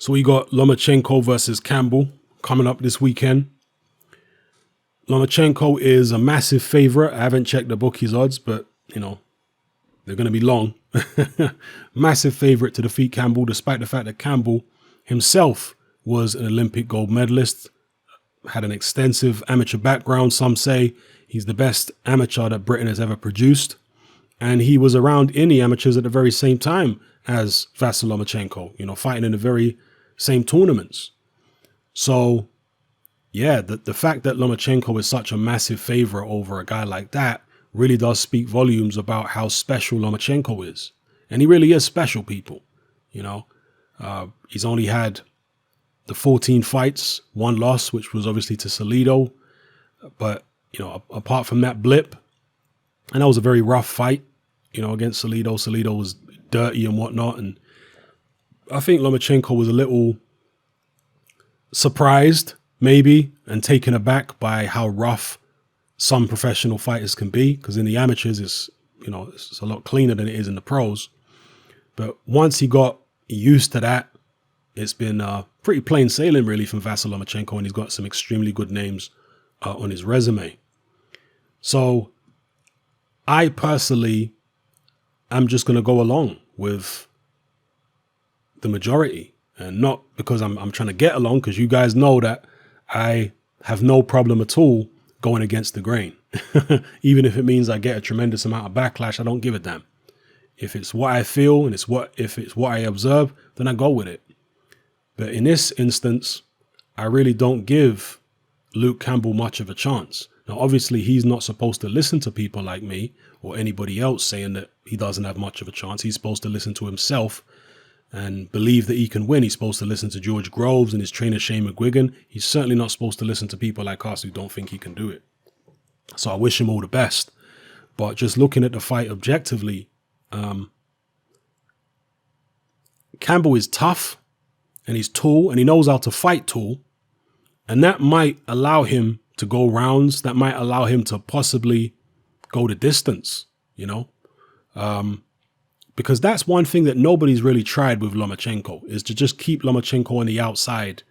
So we got Lomachenko versus Campbell coming up this weekend. Lomachenko is a massive favorite. I haven't checked the bookies odds, but, you know, they're going to be long. Massive favorite to defeat Campbell, despite the fact that Campbell himself was an Olympic gold medalist, had an extensive amateur background. Some say he's the best amateur that Britain has ever produced. And he was around in the amateurs at the very same time as Vasyl Lomachenko, you know, fighting in the very same tournaments. So, yeah, the fact that Lomachenko is such a massive favorite over a guy like that really does speak volumes about how special Lomachenko is. And he really is special, people. You know, he's only had the 14 fights, one loss, which was obviously to Salido. But, you know, apart from that blip, and that was a very rough fight, you know, against Salido. Salido was dirty and whatnot. And I think Lomachenko was a little surprised, maybe, and taken aback by how rough some professional fighters can be. Because in the amateurs, it's, you know, it's a lot cleaner than it is in the pros. But once he got used to that, it's been pretty plain sailing, really, from Vasyl Lomachenko. And he's got some extremely good names on his resume. So I personally am just going to go along with the majority, and not because I'm trying to get along, because you guys know that I have no problem at all going against the grain. Even if it means I get a tremendous amount of backlash, I don't give a damn. If it's what I feel and if it's what I observe, then I go with it. But in this instance, I really don't give Luke Campbell much of a chance. Now, obviously, he's not supposed to listen to people like me or anybody else saying that he doesn't have much of a chance. He's supposed to listen to himself and believe that he can win. He's supposed to listen to George Groves and his trainer, Shane McGuigan. He's certainly not supposed to listen to people like us who don't think he can do it. So I wish him all the best. But just looking at the fight objectively, Campbell is tough and he's tall and he knows how to fight tall. And that might allow him to go rounds. That might allow him to possibly go the distance, you know. Because that's one thing that nobody's really tried with Lomachenko, is to just keep Lomachenko on the outside.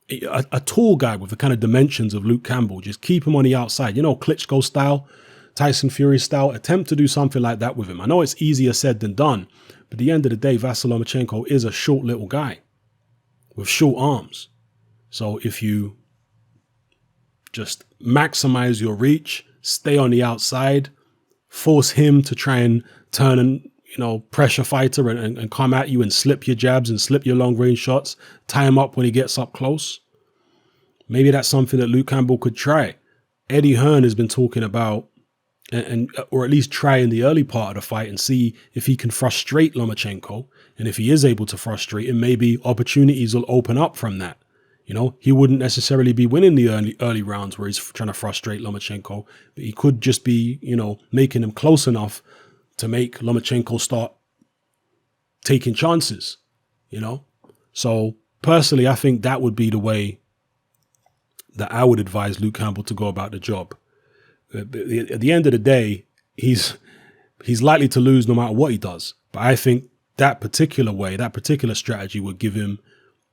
A tall guy with the kind of dimensions of Luke Campbell, just keep him on the outside. You know, Klitschko style, Tyson Fury style, attempt to do something like that with him. I know it's easier said than done, but at the end of the day, Vasyl Lomachenko is a short little guy with short arms. So if you just maximize your reach, stay on the outside, force him to try and turn and, you know, pressure fighter and come at you and slip your jabs and slip your long range shots, tie him up when he gets up close. Maybe that's something that Luke Campbell could try. Eddie Hearn has been talking about, or at least try in the early part of the fight and see if he can frustrate Lomachenko. And if he is able to frustrate him, maybe opportunities will open up from that. You know, he wouldn't necessarily be winning the early rounds where he's trying to frustrate Lomachenko, but he could just be, you know, making him close enough to make Lomachenko start taking chances, you know. So personally, I think that would be the way that I would advise Luke Campbell to go about the job. At the end of the day, he's likely to lose no matter what he does. But I think that particular way, that particular strategy would give him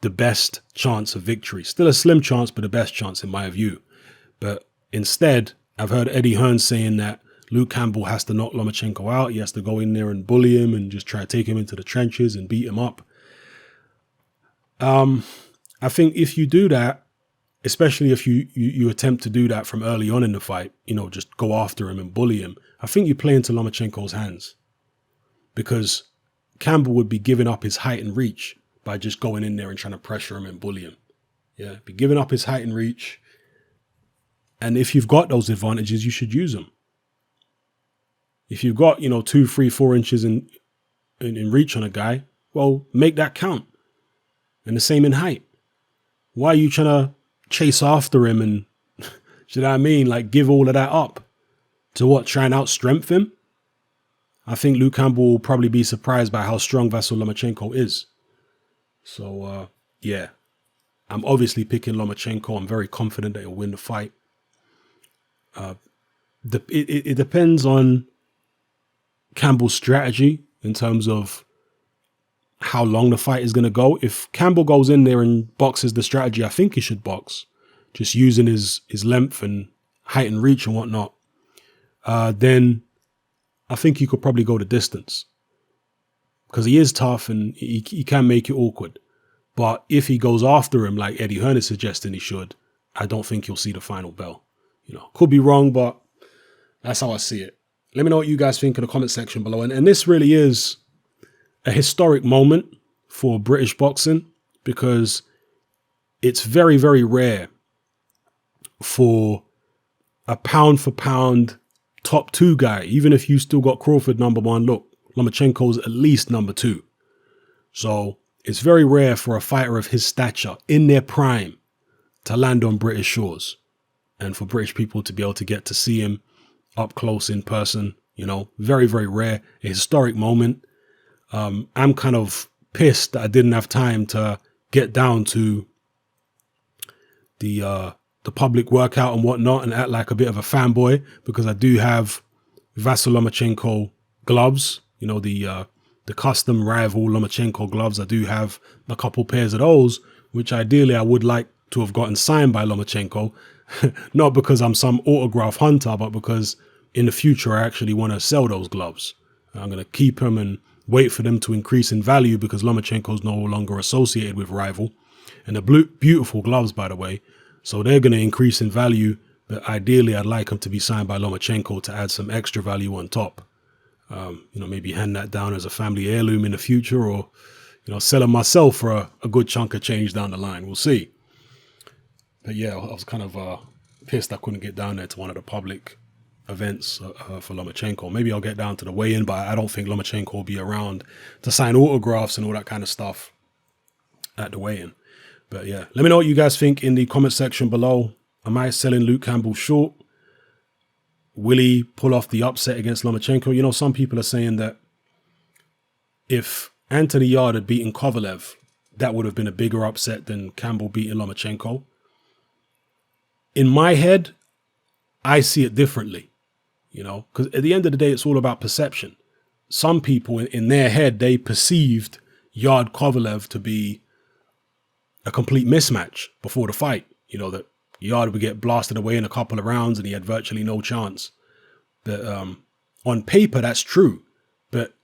the best chance of victory. Still a slim chance, but the best chance in my view. But instead, I've heard Eddie Hearn saying that Luke Campbell has to knock Lomachenko out. He has to go in there and bully him and just try to take him into the trenches and beat him up. I think if you do that, especially if you attempt to do that from early on in the fight, you know, just go after him and bully him, I think you play into Lomachenko's hands, because Campbell would be giving up his height and reach by just going in there and trying to pressure him and bully him. Yeah, be giving up his height and reach. And if you've got those advantages, you should use them. If you've got, you know, 2, 3, 4 inches in reach on a guy, well, make that count. And the same in height. Why are you trying to chase after him and, you know what I mean, like give all of that up to what, try and out-strength him? I think Luke Campbell will probably be surprised by how strong Vasyl Lomachenko is. So, yeah, I'm obviously picking Lomachenko. I'm very confident that he'll win the fight. It depends on Campbell's strategy in terms of how long the fight is going to go. If Campbell goes in there and boxes the strategy I think he should box, just using his length and height and reach and whatnot, then I think he could probably go the distance, because he is tough and he can make it awkward. But if he goes after him like Eddie Hearn is suggesting he should, I don't think he'll see the final bell. Could be wrong, but that's how I see it. Let me know what you guys think in the comment section below. And this really is a historic moment for British boxing, because it's very, very rare for a pound for pound top 2 guy. Even if you still got Crawford number 1, look, Lomachenko's at least number 2. So it's very rare for a fighter of his stature in their prime to land on British shores, and for British people to be able to get to see him up close in person. Very, very rare, a historic moment. I'm kind of pissed that I didn't have time to get down to the public workout and whatnot and act like a bit of a fanboy, because I do have Vasyl Lomachenko gloves, the custom rival Lomachenko gloves. I do have a couple pairs of those, which ideally I would like to have gotten signed by Lomachenko, not because I'm some autograph hunter, but because in the future I actually want to sell those gloves. I'm going to keep them and wait for them to increase in value, because Lomachenko is no longer associated with rival. And the beautiful gloves, by the way, so they're going to increase in value, but ideally I'd like them to be signed by Lomachenko to add some extra value on top. Maybe hand that down as a family heirloom in the future, or sell them myself for a good chunk of change down the line. We'll see. But yeah, I was kind of pissed I couldn't get down there to one of the public events for Lomachenko. Maybe I'll get down to the weigh-in, but I don't think Lomachenko will be around to sign autographs and all that kind of stuff at the weigh-in. But yeah, let me know what you guys think in the comment section below. Am I selling Luke Campbell short? Will he pull off the upset against Lomachenko? Some people are saying that if Anthony Yarde had beaten Kovalev, that would have been a bigger upset than Campbell beating Lomachenko. In my head, I see it differently, because at the end of the day, it's all about perception. Some people in their head, they perceived Yarde Kovalev to be a complete mismatch before the fight. That Yarde would get blasted away in a couple of rounds and he had virtually no chance. But on paper, that's true. But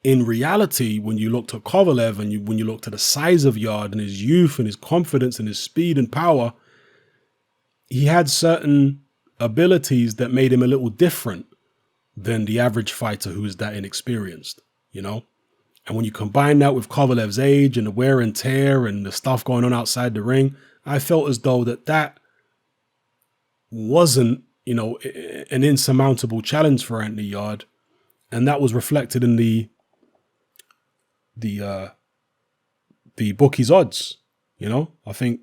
in reality, when you looked at Kovalev and when you looked at the size of Yarde and his youth and his confidence and his speed and power, he had certain abilities that made him a little different than the average fighter who is that inexperienced, And when you combine that with Kovalev's age and the wear and tear and the stuff going on outside the ring, I felt as though that wasn't, an insurmountable challenge for Anthony Yarde. And that was reflected in the bookies odds. I think,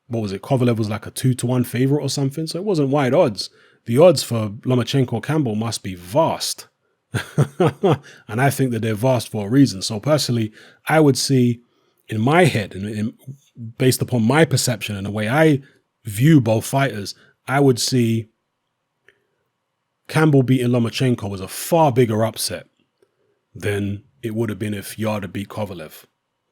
what was it? Kovalev was like a 2-1 favorite or something. So it wasn't wide odds. The odds for Lomachenko Campbell must be vast. And I think that they're vast for a reason. So personally, I would see in my head, and based upon my perception and the way I view both fighters, I would see Campbell beating Lomachenko was a far bigger upset than it would have been if Yarde had beat Kovalev.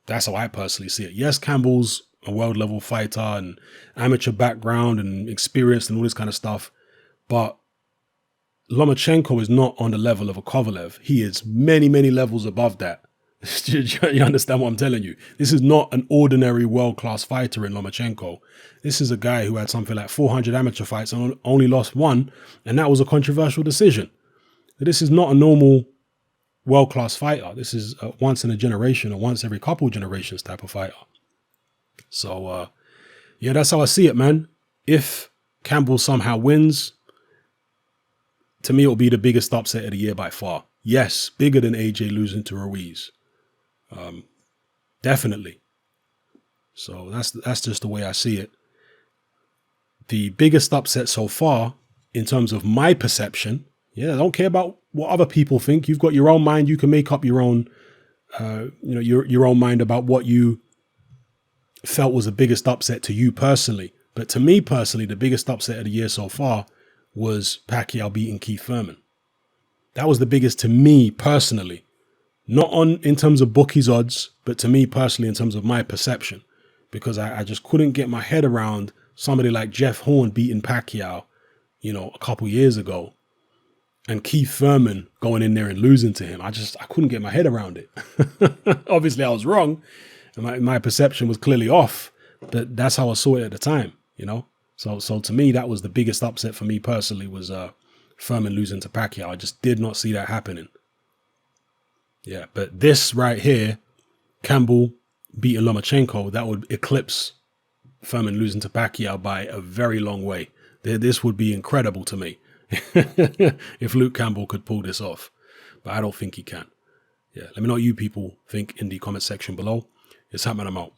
That's how I personally see it. Yes, Campbell's a world level fighter and amateur background and experience and all this kind of stuff, but Lomachenko is not on the level of a Kovalev. He is many, many levels above that. You understand what I'm telling you? This is not an ordinary world-class fighter in Lomachenko. This is a guy who had something like 400 amateur fights and only lost one, and that was a controversial decision. This is not a normal world-class fighter. This is a once in a generation or once every couple generations type of fighter. So, yeah, that's how I see it, man. If Campbell somehow wins, to me, it'll be the biggest upset of the year by far. Yes, bigger than AJ losing to Ruiz. Definitely. So that's just the way I see it. The biggest upset so far, in terms of my perception, I don't care about what other people think. You've got your own mind. You can make up your own, your own mind about what you felt was the biggest upset to you personally. But to me personally, the biggest upset of the year so far was Pacquiao beating Keith Thurman. That was the biggest to me personally. Not on in terms of bookies odds, but to me personally in terms of my perception, because I just couldn't get my head around somebody like Jeff Horn beating Pacquiao, a couple years ago, and Keith Thurman going in there and losing to him. I couldn't get my head around it. Obviously I was wrong, and my perception was clearly off, but that's how I saw it at the time, So to me, that was the biggest upset for me personally, was Thurman losing to Pacquiao. I just did not see that happening. Yeah, but this right here, Campbell beating Lomachenko, that would eclipse Thurman losing to Pacquiao by a very long way. This would be incredible to me if Luke Campbell could pull this off. But I don't think he can. Yeah, let me know what you people think in the comment section below. It's happening, I'm out.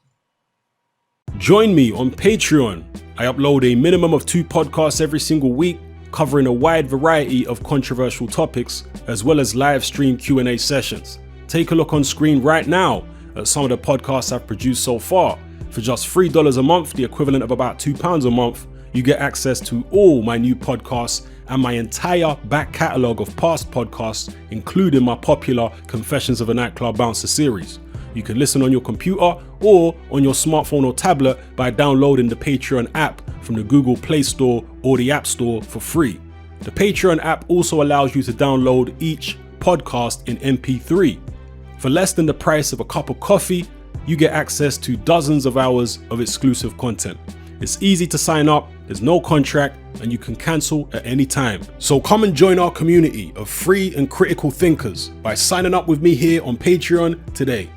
Join me on Patreon. I upload a minimum of 2 podcasts every single week, covering a wide variety of controversial topics, as well as live stream Q&A sessions. Take a look on screen right now at some of the podcasts I've produced so far. For just $3 a month, the equivalent of about £2 a month, you get access to all my new podcasts and my entire back catalogue of past podcasts, including my popular Confessions of a Nightclub Bouncer series. You can listen on your computer or on your smartphone or tablet by downloading the Patreon app from the Google Play Store or the App Store for free. The Patreon app also allows you to download each podcast in MP3. For less than the price of a cup of coffee, you get access to dozens of hours of exclusive content. It's easy to sign up, there's no contract, and you can cancel at any time. So come and join our community of free and critical thinkers by signing up with me here on Patreon today.